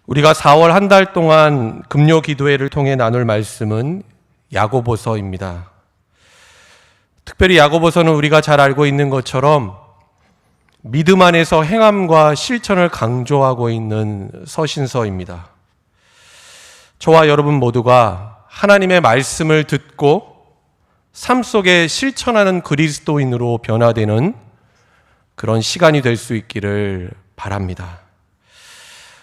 우리가 4월 한 달 동안 금요 기도회를 통해 나눌 말씀은 야고보서입니다. 특별히 야고보서는 우리가 잘 알고 있는 것처럼 믿음 안에서 행함과 실천을 강조하고 있는 서신서입니다. 저와 여러분 모두가 하나님의 말씀을 듣고 삶 속에 실천하는 그리스도인으로 변화되는 그런 시간이 될 수 있기를 바랍니다.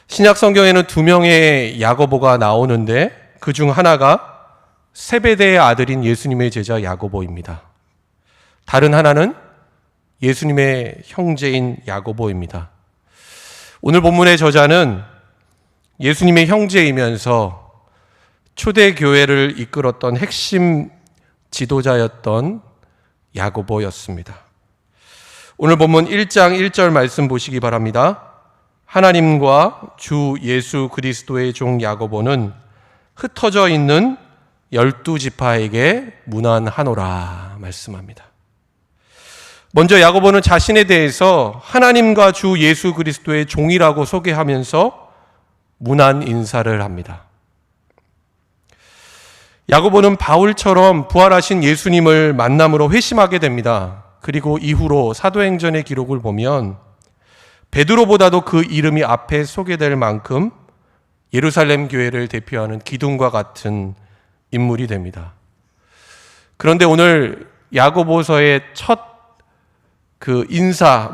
신약 성경에는 2명의 야고보가 나오는데 그 중 하나가 세베대의 아들인 예수님의 제자 야고보입니다. 다른 하나는 예수님의 형제인 야고보입니다. 오늘 본문의 저자는 예수님의 형제이면서 초대교회를 이끌었던 핵심 지도자였던 야고보였습니다. 오늘 본문 1장 1절 말씀 보시기 바랍니다. 하나님과 주 예수 그리스도의 종 야고보는 흩어져 있는 12지파에게 문안하노라 말씀합니다. 먼저 야고보는 자신에 대해서 하나님과 주 예수 그리스도의 종이라고 소개하면서 문안 인사를 합니다. 야고보는 바울처럼 부활하신 예수님을 만남으로 회심하게 됩니다. 그리고 이후로 사도행전의 기록을 보면 베드로보다도 그 이름이 앞에 소개될 만큼 예루살렘 교회를 대표하는 기둥과 같은 인물이 됩니다. 그런데 오늘 야고보서의 첫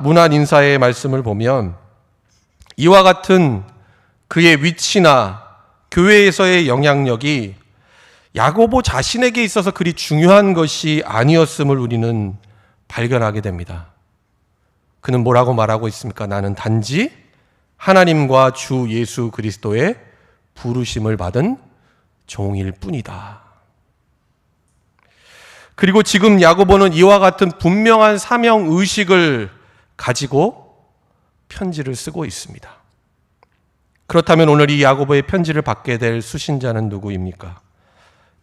문안 인사의 말씀을 보면 이와 같은 그의 위치나 교회에서의 영향력이 야고보 자신에게 있어서 그리 중요한 것이 아니었음을 우리는 발견하게 됩니다. 그는 뭐라고 말하고 있습니까? 나는 단지 하나님과 주 예수 그리스도의 부르심을 받은 종일 뿐이다. 그리고 지금 야고보는 이와 같은 분명한 사명 의식을 가지고 편지를 쓰고 있습니다. 그렇다면 오늘 이 야고보의 편지를 받게 될 수신자는 누구입니까?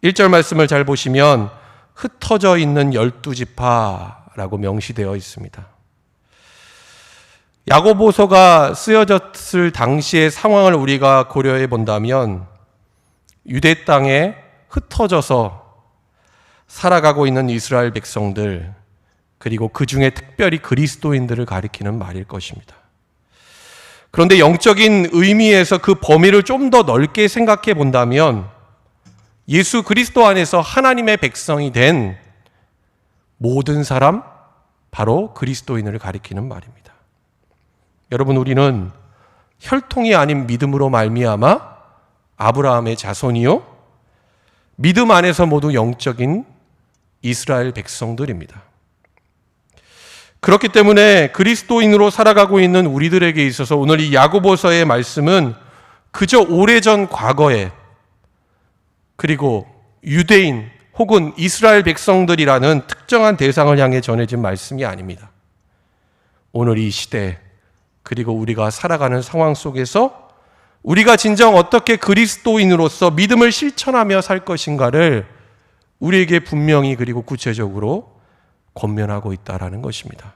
1절 말씀을 잘 보시면 흩어져 있는 12지파라고 명시되어 있습니다. 야고보서가 쓰여졌을 당시의 상황을 우리가 고려해 본다면 유대 땅에 흩어져서 살아가고 있는 이스라엘 백성들, 그리고 그 중에 특별히 그리스도인들을 가리키는 말일 것입니다. 그런데 영적인 의미에서 그 범위를 좀 더 넓게 생각해 본다면 예수 그리스도 안에서 하나님의 백성이 된 모든 사람, 바로 그리스도인을 가리키는 말입니다. 여러분, 우리는 혈통이 아닌 믿음으로 말미암아 아브라함의 자손이요, 믿음 안에서 모두 영적인 이스라엘 백성들입니다. 그렇기 때문에 그리스도인으로 살아가고 있는 우리들에게 있어서 오늘 이 야고보서의 말씀은 그저 오래전 과거에, 그리고 유대인 혹은 이스라엘 백성들이라는 특정한 대상을 향해 전해진 말씀이 아닙니다. 오늘 이 시대, 그리고 우리가 살아가는 상황 속에서 우리가 진정 어떻게 그리스도인으로서 믿음을 실천하며 살 것인가를 우리에게 분명히 그리고 구체적으로 권면하고 있다는 것입니다.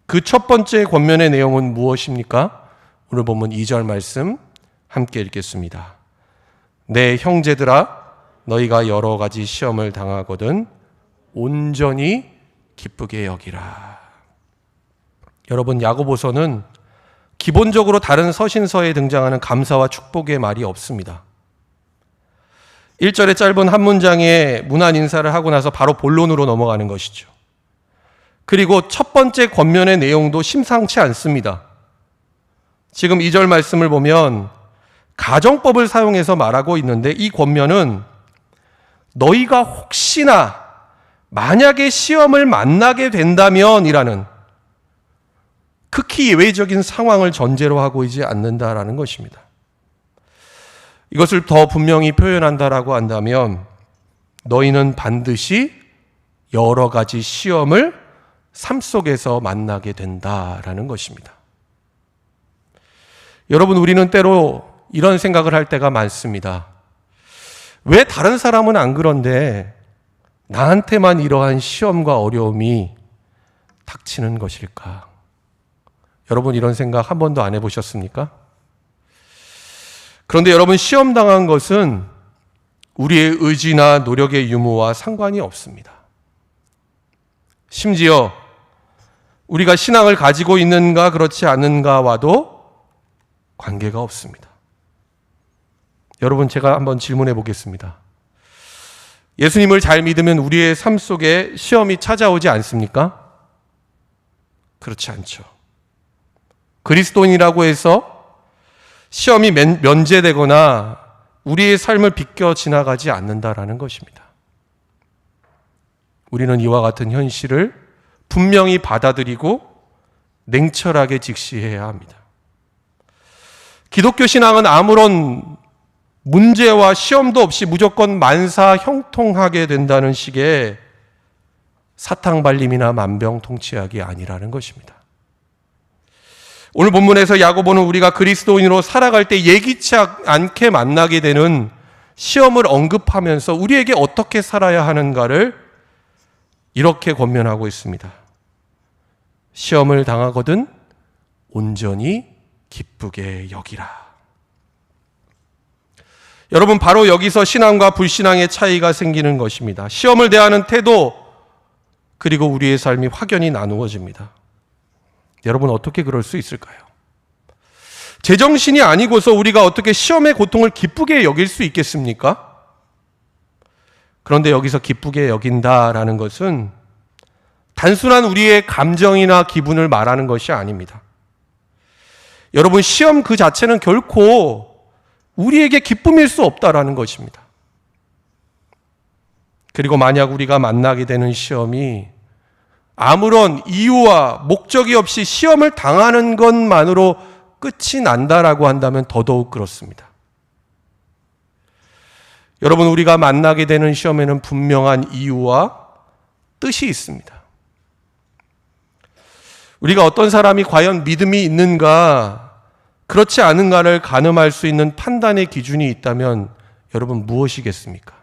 그 첫 번째 권면의 내용은 무엇입니까? 오늘 본문 2절 말씀 함께 읽겠습니다. 내 형제들아, 너희가 여러 가지 시험을 당하거든 온전히 기쁘게 여기라. 여러분, 야고보서는 기본적으로 다른 서신서에 등장하는 감사와 축복의 말이 없습니다. 1절의 짧은 한 문장에 문안 인사를 하고 나서 바로 본론으로 넘어가는 것이죠. 그리고 첫 번째 권면의 내용도 심상치 않습니다. 지금 2절 말씀을 보면 가정법을 사용해서 말하고 있는데, 이 권면은 너희가 혹시나 만약에 시험을 만나게 된다면 이라는 극히 예외적인 상황을 전제로 하고 있지 않는다라는 것입니다. 이것을 더 분명히 표현한다라고 한다면 너희는 반드시 여러 가지 시험을 삶 속에서 만나게 된다라는 것입니다. 여러분, 우리는 때로 이런 생각을 할 때가 많습니다. 왜 다른 사람은 안 그런데 나한테만 이러한 시험과 어려움이 닥치는 것일까? 여러분, 이런 생각 한 번도 안 해보셨습니까? 그런데 여러분, 시험 당한 것은 우리의 의지나 노력의 유무와 상관이 없습니다. 심지어 우리가 신앙을 가지고 있는가 그렇지 않은가와도 관계가 없습니다. 여러분, 제가 한번 질문해 보겠습니다. 예수님을 잘 믿으면 우리의 삶 속에 시험이 찾아오지 않습니까? 그렇지 않죠. 그리스도인이라고 해서 시험이 면제되거나 우리의 삶을 비껴 지나가지 않는다라는 것입니다. 우리는 이와 같은 현실을 분명히 받아들이고 냉철하게 직시해야 합니다. 기독교 신앙은 아무런 문제와 시험도 없이 무조건 만사 형통하게 된다는 식의 사탕발림이나 만병통치약이 아니라는 것입니다. 오늘 본문에서 야고보는 우리가 그리스도인으로 살아갈 때 예기치 않게 만나게 되는 시험을 언급하면서 우리에게 어떻게 살아야 하는가를 이렇게 권면하고 있습니다. 시험을 당하거든 온전히 기쁘게 여기라. 여러분, 바로 여기서 신앙과 불신앙의 차이가 생기는 것입니다. 시험을 대하는 태도, 그리고 우리의 삶이 확연히 나누어집니다. 여러분, 어떻게 그럴 수 있을까요? 제정신이 아니고서 우리가 어떻게 시험의 고통을 기쁘게 여길 수 있겠습니까? 그런데 여기서 기쁘게 여긴다라는 것은 단순한 우리의 감정이나 기분을 말하는 것이 아닙니다. 여러분, 시험 그 자체는 결코 우리에게 기쁨일 수 없다라는 것입니다. 그리고 만약 우리가 만나게 되는 시험이 아무런 이유와 목적이 없이 시험을 당하는 것만으로 끝이 난다라고 한다면 더더욱 그렇습니다. 여러분, 우리가 만나게 되는 시험에는 분명한 이유와 뜻이 있습니다. 우리가 어떤 사람이 과연 믿음이 있는가, 그렇지 않은가를 가늠할 수 있는 판단의 기준이 있다면 여러분, 무엇이겠습니까?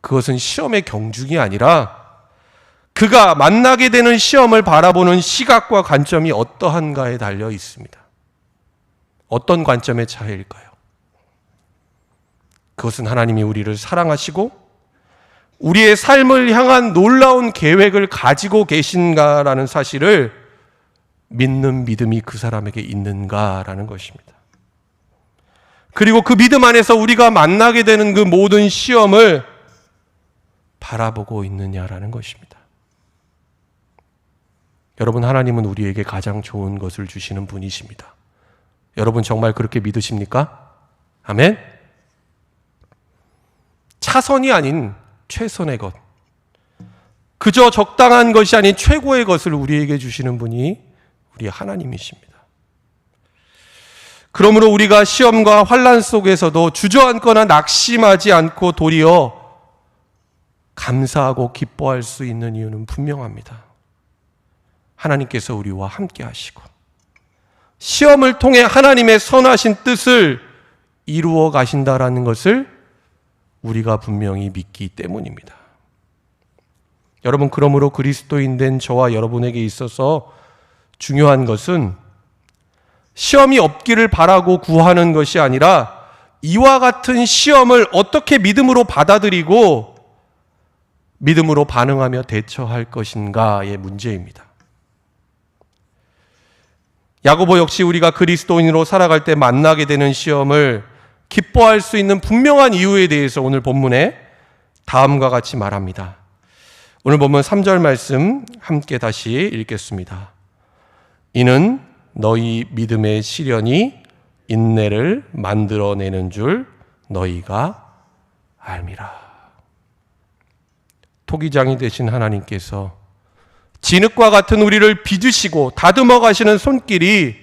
그것은 시험의 경중이 아니라 그가 만나게 되는 시험을 바라보는 시각과 관점이 어떠한가에 달려 있습니다. 어떤 관점의 차이일까요? 그것은 하나님이 우리를 사랑하시고 우리의 삶을 향한 놀라운 계획을 가지고 계신가라는 사실을 믿는 믿음이 그 사람에게 있는가라는 것입니다. 그리고 그 믿음 안에서 우리가 만나게 되는 그 모든 시험을 바라보고 있느냐라는 것입니다. 여러분, 하나님은 우리에게 가장 좋은 것을 주시는 분이십니다. 여러분, 정말 그렇게 믿으십니까? 아멘? 차선이 아닌 최선의 것, 그저 적당한 것이 아닌 최고의 것을 우리에게 주시는 분이 우리 하나님이십니다. 그러므로 우리가 시험과 환난 속에서도 주저앉거나 낙심하지 않고 도리어 감사하고 기뻐할 수 있는 이유는 분명합니다. 하나님께서 우리와 함께 하시고 시험을 통해 하나님의 선하신 뜻을 이루어 가신다라는 것을 우리가 분명히 믿기 때문입니다. 여러분, 그러므로 그리스도인 된 저와 여러분에게 있어서 중요한 것은 시험이 없기를 바라고 구하는 것이 아니라 이와 같은 시험을 어떻게 믿음으로 받아들이고 믿음으로 반응하며 대처할 것인가의 문제입니다. 야고보 역시 우리가 그리스도인으로 살아갈 때 만나게 되는 시험을 기뻐할 수 있는 분명한 이유에 대해서 오늘 본문에 다음과 같이 말합니다. 오늘 본문 3절 말씀 함께 다시 읽겠습니다. 이는 너희 믿음의 시련이 인내를 만들어내는 줄 너희가 알미라. 토기장이 되신 하나님께서 진흙과 같은 우리를 빚으시고 다듬어 가시는 손길이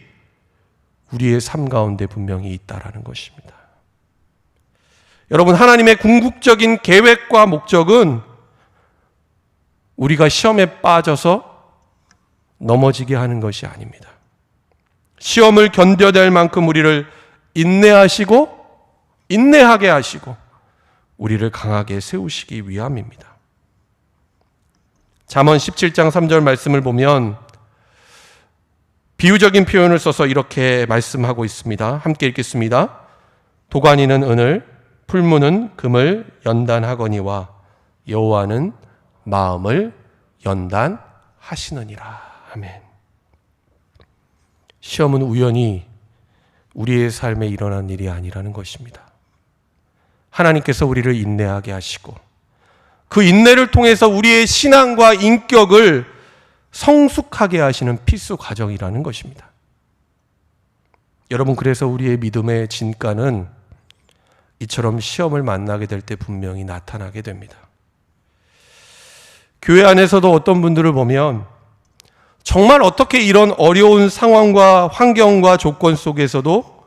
우리의 삶 가운데 분명히 있다라는 것입니다. 여러분, 하나님의 궁극적인 계획과 목적은 우리가 시험에 빠져서 넘어지게 하는 것이 아닙니다. 시험을 견뎌낼 만큼 우리를 인내하게 하시고 우리를 강하게 세우시기 위함입니다. 잠언 17장 3절 말씀을 보면 비유적인 표현을 써서 이렇게 말씀하고 있습니다. 함께 읽겠습니다. 도가니는 은을, 풀무는 금을 연단하거니와 여호와는 마음을 연단하시느니라. 아멘. 시험은 우연히 우리의 삶에 일어난 일이 아니라는 것입니다. 하나님께서 우리를 인내하게 하시고 그 인내를 통해서 우리의 신앙과 인격을 성숙하게 하시는 필수 과정이라는 것입니다. 여러분, 그래서 우리의 믿음의 진가는 이처럼 시험을 만나게 될 때 분명히 나타나게 됩니다. 교회 안에서도 어떤 분들을 보면 정말 어떻게 이런 어려운 상황과 환경과 조건 속에서도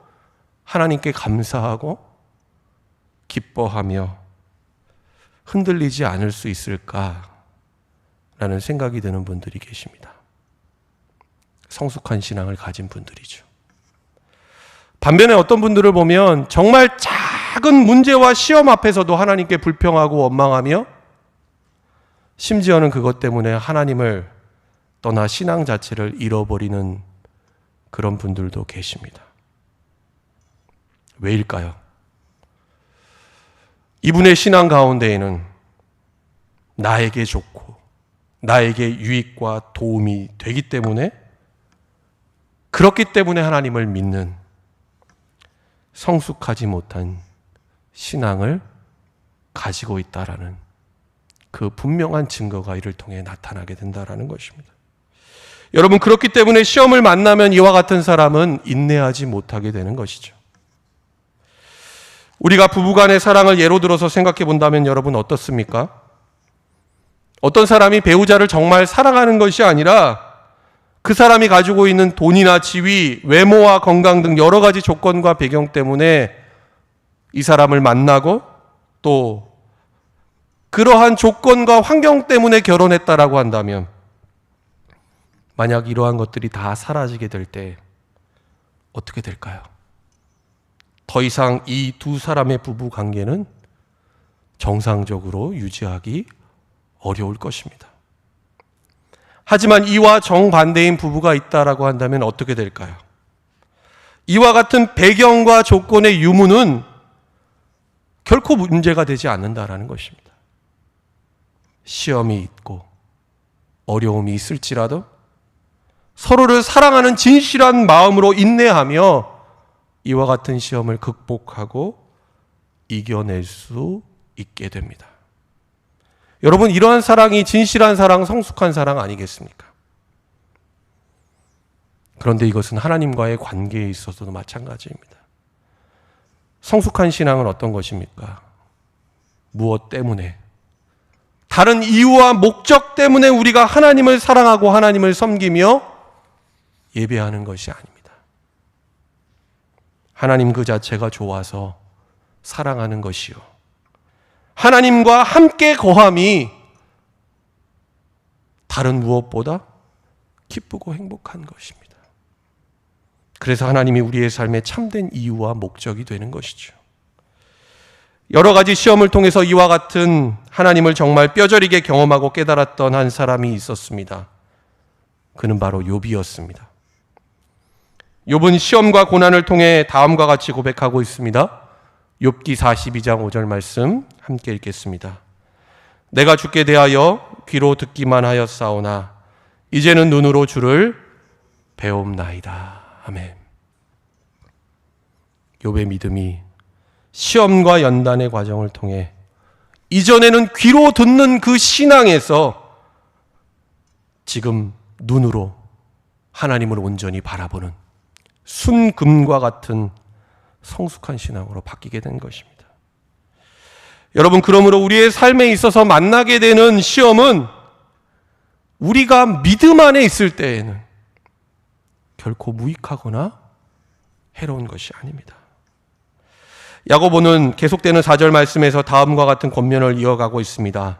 하나님께 감사하고 기뻐하며 흔들리지 않을 수 있을까라는 생각이 드는 분들이 계십니다. 성숙한 신앙을 가진 분들이죠. 반면에 어떤 분들을 보면 정말 작은 문제와 시험 앞에서도 하나님께 불평하고 원망하며 심지어는 그것 때문에 하나님을 떠나 신앙 자체를 잃어버리는 그런 분들도 계십니다. 왜일까요? 이분의 신앙 가운데에는 나에게 좋고 나에게 유익과 도움이 되기 때문에, 그렇기 때문에 하나님을 믿는 성숙하지 못한 신앙을 가지고 있다라는 그 분명한 증거가 이를 통해 나타나게 된다라는 것입니다. 여러분, 그렇기 때문에 시험을 만나면 이와 같은 사람은 인내하지 못하게 되는 것이죠. 우리가 부부간의 사랑을 예로 들어서 생각해 본다면 여러분 어떻습니까? 어떤 사람이 배우자를 정말 사랑하는 것이 아니라 그 사람이 가지고 있는 돈이나 지위, 외모와 건강 등 여러 가지 조건과 배경 때문에 이 사람을 만나고 또 그러한 조건과 환경 때문에 결혼했다라고 한다면, 만약 이러한 것들이 다 사라지게 될 때 어떻게 될까요? 더 이상 이 두 사람의 부부 관계는 정상적으로 유지하기 어려울 것입니다. 하지만 이와 정반대인 부부가 있다라고 한다면 어떻게 될까요? 이와 같은 배경과 조건의 유무는 결코 문제가 되지 않는다라는 것입니다. 시험이 있고 어려움이 있을지라도 서로를 사랑하는 진실한 마음으로 인내하며 이와 같은 시험을 극복하고 이겨낼 수 있게 됩니다. 여러분, 이러한 사랑이 진실한 사랑, 성숙한 사랑 아니겠습니까? 그런데 이것은 하나님과의 관계에 있어서도 마찬가지입니다. 성숙한 신앙은 어떤 것입니까? 무엇 때문에? 다른 이유와 목적 때문에 우리가 하나님을 사랑하고 하나님을 섬기며 예배하는 것이 아닙니다. 하나님 그 자체가 좋아서 사랑하는 것이요, 하나님과 함께 거함이 다른 무엇보다 기쁘고 행복한 것입니다. 그래서 하나님이 우리의 삶의 참된 이유와 목적이 되는 것이죠. 여러 가지 시험을 통해서 이와 같은 하나님을 정말 뼈저리게 경험하고 깨달았던 한 사람이 있었습니다. 그는 바로 욥이었습니다. 욥은 시험과 고난을 통해 다음과 같이 고백하고 있습니다. 욥기 42장 5절 말씀 함께 읽겠습니다. 내가 주께 대하여 귀로 듣기만 하였사오나 이제는 눈으로 주를 배움나이다. 아멘. 욥의 믿음이 시험과 연단의 과정을 통해 이전에는 귀로 듣는 그 신앙에서 지금 눈으로 하나님을 온전히 바라보는 순금과 같은 성숙한 신앙으로 바뀌게 된 것입니다. 여러분, 그러므로 우리의 삶에 있어서 만나게 되는 시험은 우리가 믿음 안에 있을 때에는 결코 무익하거나 해로운 것이 아닙니다. 야고보는 계속되는 4절 말씀에서 다음과 같은 권면을 이어가고 있습니다.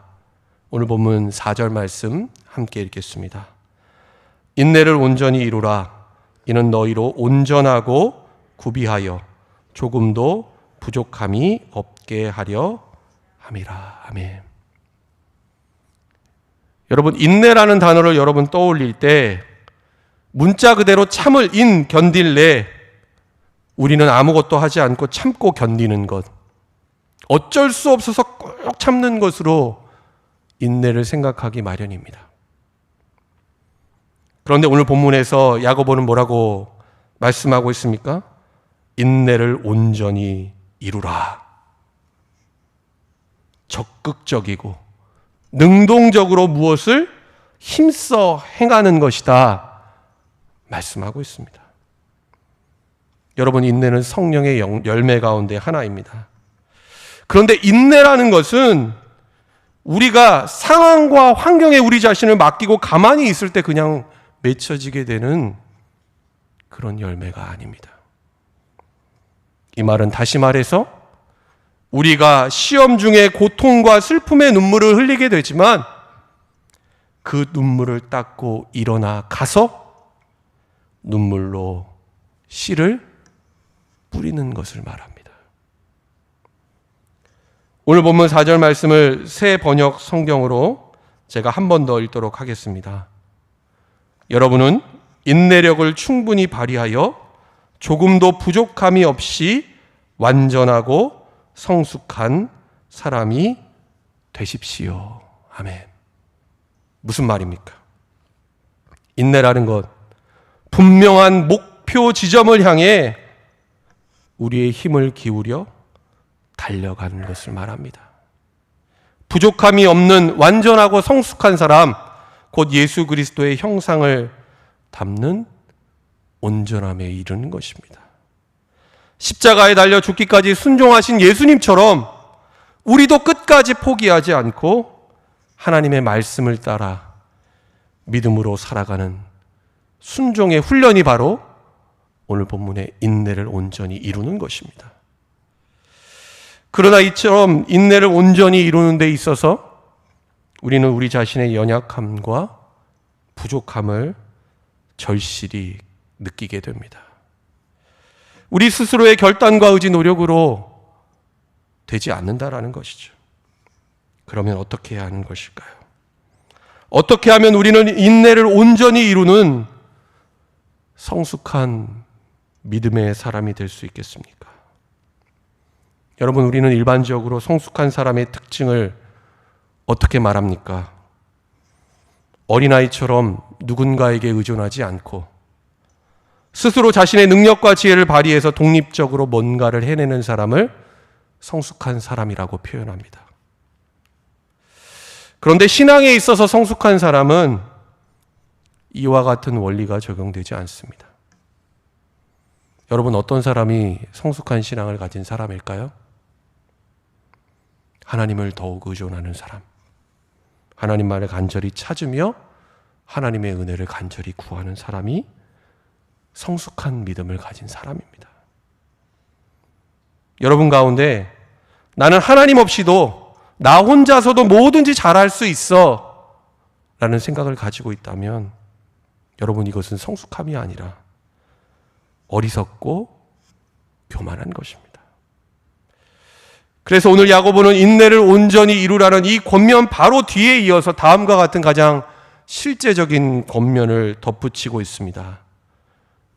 오늘 본문 4절 말씀 함께 읽겠습니다. 인내를 온전히 이루라. 이는 너희로 온전하고 구비하여 조금도 부족함이 없게 하려 함이라. 아멘. 여러분, 인내라는 단어를 여러분 떠올릴 때 문자 그대로 참을 견딜래 우리는 아무것도 하지 않고 참고 견디는 것, 어쩔 수 없어서 꼭 참는 것으로 인내를 생각하기 마련입니다. 그런데 오늘 본문에서 야고보는 뭐라고 말씀하고 있습니까? 인내를 온전히 이루라. 적극적이고 능동적으로 무엇을 힘써 행하는 것이다 말씀하고 있습니다. 여러분, 인내는 성령의 열매 가운데 하나입니다. 그런데 인내라는 것은 우리가 상황과 환경에 우리 자신을 맡기고 가만히 있을 때 그냥 맺혀지게 되는 그런 열매가 아닙니다. 이 말은 다시 말해서 우리가 시험 중에 고통과 슬픔의 눈물을 흘리게 되지만 그 눈물을 닦고 일어나 가서 눈물로 씨를 뿌리는 것을 말합니다. 오늘 본문 4절 말씀을 새 번역 성경으로 제가 한 번 더 읽도록 하겠습니다. 여러분은 인내력을 충분히 발휘하여 조금도 부족함이 없이 완전하고 성숙한 사람이 되십시오. 아멘. 무슨 말입니까? 인내라는 것, 분명한 목표 지점을 향해 우리의 힘을 기울여 달려가는 것을 말합니다. 부족함이 없는 완전하고 성숙한 사람, 곧 예수 그리스도의 형상을 담는 온전함에 이르는 것입니다. 십자가에 달려 죽기까지 순종하신 예수님처럼 우리도 끝까지 포기하지 않고 하나님의 말씀을 따라 믿음으로 살아가는 순종의 훈련이 바로 오늘 본문의 인내를 온전히 이루는 것입니다. 그러나 이처럼 인내를 온전히 이루는 데 있어서 우리는 우리 자신의 연약함과 부족함을 절실히 느끼게 됩니다. 우리 스스로의 결단과 의지, 노력으로 되지 않는다라는 것이죠. 그러면 어떻게 해야 하는 것일까요? 어떻게 하면 우리는 인내를 온전히 이루는 성숙한 믿음의 사람이 될 수 있겠습니까? 여러분, 우리는 일반적으로 성숙한 사람의 특징을 어떻게 말합니까? 어린아이처럼 누군가에게 의존하지 않고 스스로 자신의 능력과 지혜를 발휘해서 독립적으로 뭔가를 해내는 사람을 성숙한 사람이라고 표현합니다. 그런데 신앙에 있어서 성숙한 사람은 이와 같은 원리가 적용되지 않습니다. 여러분, 어떤 사람이 성숙한 신앙을 가진 사람일까요? 하나님을 더욱 의존하는 사람, 하나님만을 간절히 찾으며 하나님의 은혜를 간절히 구하는 사람이 성숙한 믿음을 가진 사람입니다. 여러분 가운데 나는 하나님 없이도 나 혼자서도 뭐든지 잘할 수 있어 라는 생각을 가지고 있다면 여러분, 이것은 성숙함이 아니라 어리석고 교만한 것입니다. 그래서 오늘 야고보는 인내를 온전히 이루라는 이 권면 바로 뒤에 이어서 다음과 같은 가장 실제적인 권면을 덧붙이고 있습니다.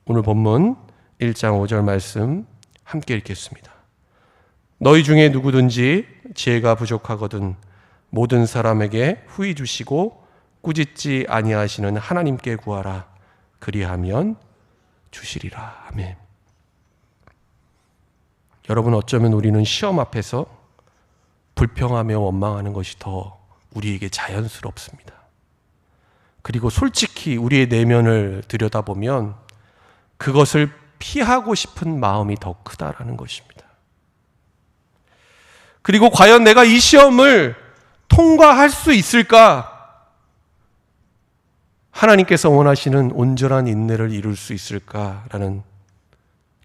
오늘 본문 1장 5절 말씀 함께 읽겠습니다. 너희 중에 누구든지 지혜가 부족하거든 모든 사람에게 후히 주시고 꾸짖지 아니하시는 하나님께 구하라. 그리하면 주시리라. 아멘. 여러분, 어쩌면 우리는 시험 앞에서 불평하며 원망하는 것이 더 우리에게 자연스럽습니다. 그리고 솔직히 우리의 내면을 들여다보면 그것을 피하고 싶은 마음이 더 크다라는 것입니다. 그리고 과연 내가 이 시험을 통과할 수 있을까? 하나님께서 원하시는 온전한 인내를 이룰 수 있을까라는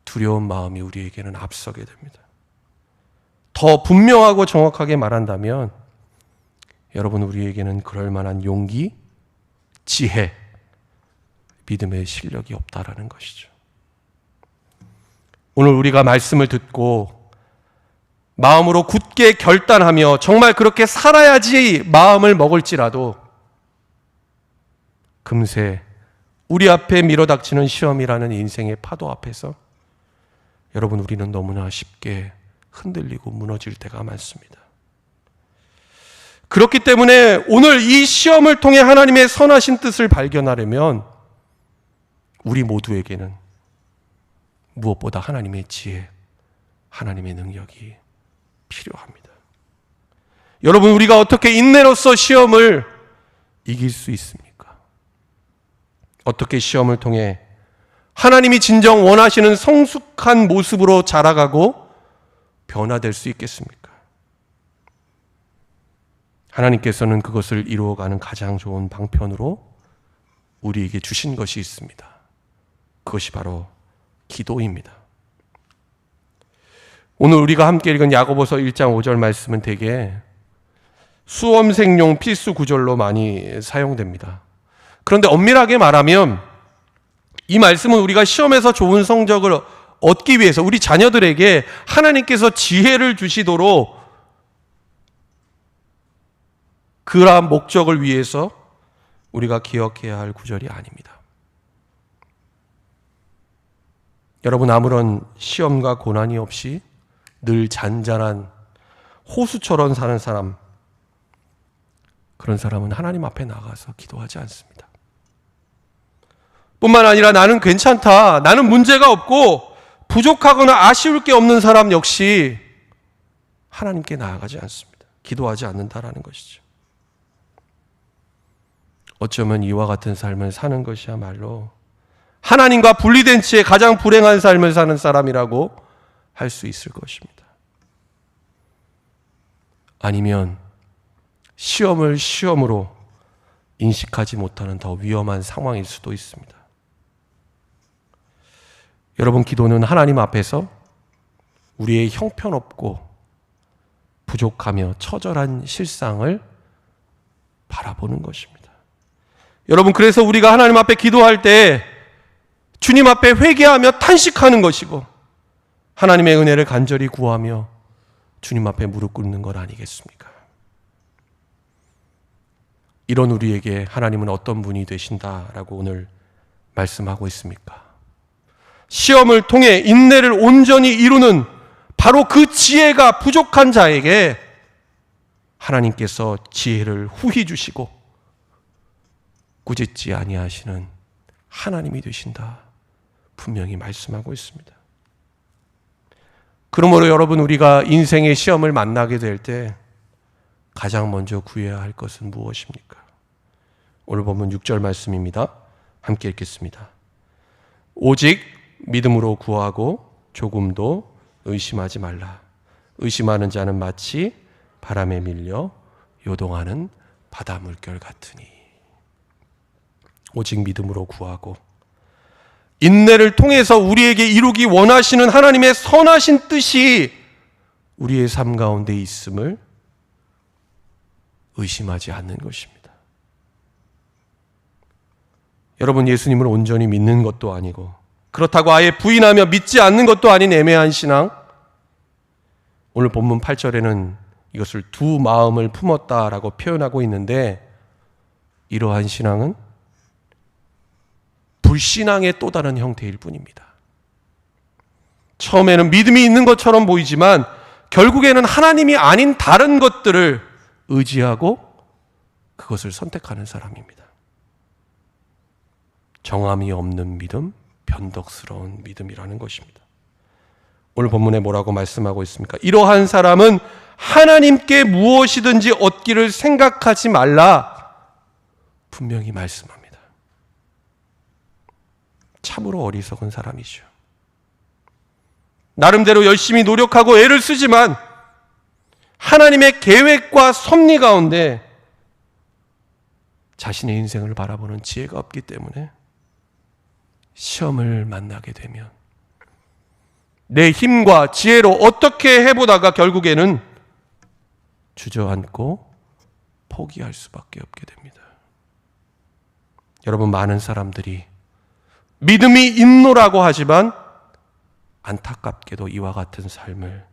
두려운 마음이 우리에게는 앞서게 됩니다. 더 분명하고 정확하게 말한다면 여러분, 우리에게는 그럴 만한 용기, 지혜, 믿음의 실력이 없다라는 것이죠. 오늘 우리가 말씀을 듣고 마음으로 굳게 결단하며 정말 그렇게 살아야지 마음을 먹을지라도 금세 우리 앞에 밀어닥치는 시험이라는 인생의 파도 앞에서 여러분, 우리는 너무나 쉽게 흔들리고 무너질 때가 많습니다. 그렇기 때문에 오늘 이 시험을 통해 하나님의 선하신 뜻을 발견하려면 우리 모두에게는 무엇보다 하나님의 지혜, 하나님의 능력이 필요합니다. 여러분, 우리가 어떻게 인내로서 시험을 이길 수 있습니까? 어떻게 시험을 통해 하나님이 진정 원하시는 성숙한 모습으로 자라가고 변화될 수 있겠습니까? 하나님께서는 그것을 이루어가는 가장 좋은 방편으로 우리에게 주신 것이 있습니다. 그것이 바로 기도입니다. 오늘 우리가 함께 읽은 야고보서 1장 5절 말씀은 대개 수험생용 필수 구절로 많이 사용됩니다. 그런데 엄밀하게 말하면 이 말씀은 우리가 시험에서 좋은 성적을 얻기 위해서 우리 자녀들에게 하나님께서 지혜를 주시도록 그러한 목적을 위해서 우리가 기억해야 할 구절이 아닙니다. 여러분, 아무런 시험과 고난이 없이 늘 잔잔한 호수처럼 사는 사람, 그런 사람은 하나님 앞에 나가서 기도하지 않습니다. 뿐만 아니라 나는 괜찮다, 나는 문제가 없고 부족하거나 아쉬울 게 없는 사람 역시 하나님께 나아가지 않습니다. 기도하지 않는다라는 것이죠. 어쩌면 이와 같은 삶을 사는 것이야말로 하나님과 분리된 채 가장 불행한 삶을 사는 사람이라고 할 수 있을 것입니다. 아니면 시험을 시험으로 인식하지 못하는 더 위험한 상황일 수도 있습니다. 여러분, 기도는 하나님 앞에서 우리의 형편없고 부족하며 처절한 실상을 바라보는 것입니다. 여러분, 그래서 우리가 하나님 앞에 기도할 때 주님 앞에 회개하며 탄식하는 것이고 하나님의 은혜를 간절히 구하며 주님 앞에 무릎 꿇는 것 아니겠습니까? 이런 우리에게 하나님은 어떤 분이 되신다라고 오늘 말씀하고 있습니까? 시험을 통해 인내를 온전히 이루는 바로 그 지혜가 부족한 자에게 하나님께서 지혜를 후히 주시고 꾸짖지 아니하시는 하나님이 되신다, 분명히 말씀하고 있습니다. 그러므로 여러분, 우리가 인생의 시험을 만나게 될 때 가장 먼저 구해야 할 것은 무엇입니까? 오늘 본문 6절 말씀입니다. 함께 읽겠습니다. 오직 믿음으로 구하고 조금도 의심하지 말라. 의심하는 자는 마치 바람에 밀려 요동하는 바다 물결 같으니. 오직 믿음으로 구하고 인내를 통해서 우리에게 이루기 원하시는 하나님의 선하신 뜻이 우리의 삶 가운데 있음을 의심하지 않는 것입니다. 여러분, 예수님을 온전히 믿는 것도 아니고 그렇다고 아예 부인하며 믿지 않는 것도 아닌 애매한 신앙, 오늘 본문 8절에는 이것을 두 마음을 품었다라고 표현하고 있는데, 이러한 신앙은 불신앙의 또 다른 형태일 뿐입니다. 처음에는 믿음이 있는 것처럼 보이지만 결국에는 하나님이 아닌 다른 것들을 의지하고 그것을 선택하는 사람입니다. 정함이 없는 믿음, 변덕스러운 믿음이라는 것입니다. 오늘 본문에 뭐라고 말씀하고 있습니까? 이러한 사람은 하나님께 무엇이든지 얻기를 생각하지 말라, 분명히 말씀합니다. 참으로 어리석은 사람이죠. 나름대로 열심히 노력하고 애를 쓰지만 하나님의 계획과 섭리 가운데 자신의 인생을 바라보는 지혜가 없기 때문에 시험을 만나게 되면 내 힘과 지혜로 어떻게 해보다가 결국에는 주저앉고 포기할 수밖에 없게 됩니다. 여러분, 많은 사람들이 믿음이 있노라고 하지만 안타깝게도 이와 같은 삶을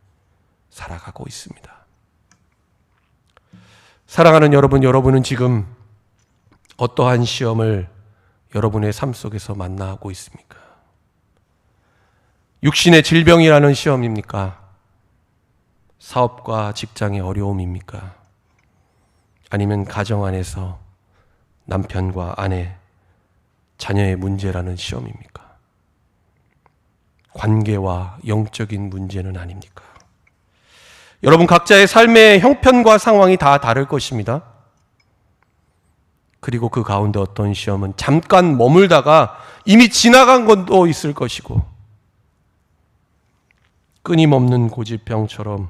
살아가고 있습니다. 사랑하는 여러분, 여러분은 지금 어떠한 시험을 여러분의 삶 속에서 만나고 있습니까? 육신의 질병이라는 시험입니까? 사업과 직장의 어려움입니까? 아니면 가정 안에서 남편과 아내, 자녀의 문제라는 시험입니까? 관계와 영적인 문제는 아닙니까? 여러분 각자의 삶의 형편과 상황이 다 다를 것입니다. 그리고 그 가운데 어떤 시험은 잠깐 머물다가 이미 지나간 것도 있을 것이고, 끊임없는 고질병처럼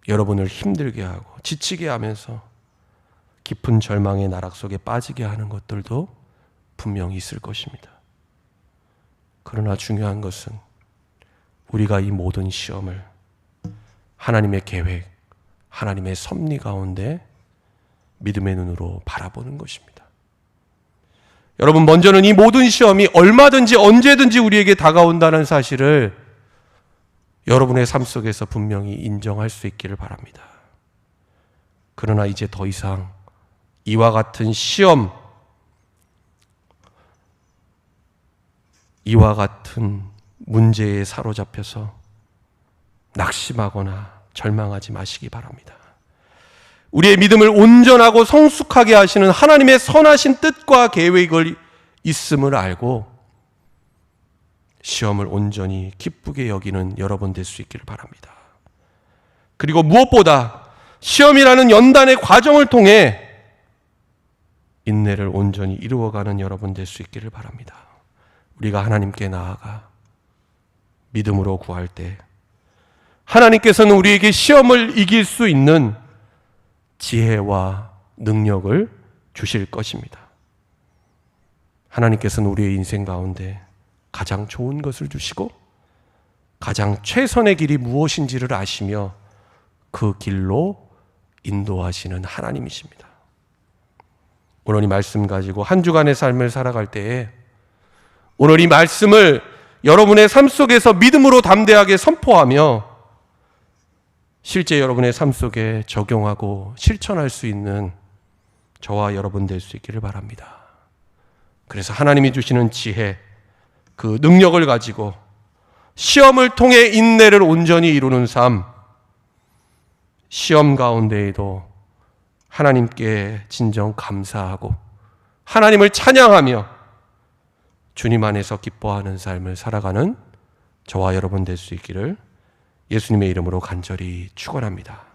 여러분을 힘들게 하고 지치게 하면서 깊은 절망의 나락 속에 빠지게 하는 것들도 분명히 있을 것입니다. 그러나 중요한 것은 우리가 이 모든 시험을 하나님의 계획, 하나님의 섭리 가운데 믿음의 눈으로 바라보는 것입니다. 여러분, 먼저는 이 모든 시험이 얼마든지 언제든지 우리에게 다가온다는 사실을 여러분의 삶 속에서 분명히 인정할 수 있기를 바랍니다. 그러나 이제 더 이상 이와 같은 시험, 이와 같은 문제에 사로잡혀서 낙심하거나 절망하지 마시기 바랍니다. 우리의 믿음을 온전하고 성숙하게 하시는 하나님의 선하신 뜻과 계획을 있음을 알고 시험을 온전히 기쁘게 여기는 여러분 될 수 있기를 바랍니다. 그리고 무엇보다 시험이라는 연단의 과정을 통해 인내를 온전히 이루어가는 여러분 될 수 있기를 바랍니다. 우리가 하나님께 나아가 믿음으로 구할 때 하나님께서는 우리에게 시험을 이길 수 있는 지혜와 능력을 주실 것입니다. 하나님께서는 우리의 인생 가운데 가장 좋은 것을 주시고 가장 최선의 길이 무엇인지를 아시며 그 길로 인도하시는 하나님이십니다. 오늘 이 말씀 가지고 한 주간의 삶을 살아갈 때에 오늘 이 말씀을 여러분의 삶 속에서 믿음으로 담대하게 선포하며 실제 여러분의 삶 속에 적용하고 실천할 수 있는 저와 여러분 될 수 있기를 바랍니다. 그래서 하나님이 주시는 지혜, 그 능력을 가지고 시험을 통해 인내를 온전히 이루는 삶, 시험 가운데에도 하나님께 진정 감사하고 하나님을 찬양하며 주님 안에서 기뻐하는 삶을 살아가는 저와 여러분 될 수 있기를 예수님의 이름으로 간절히 축원합니다.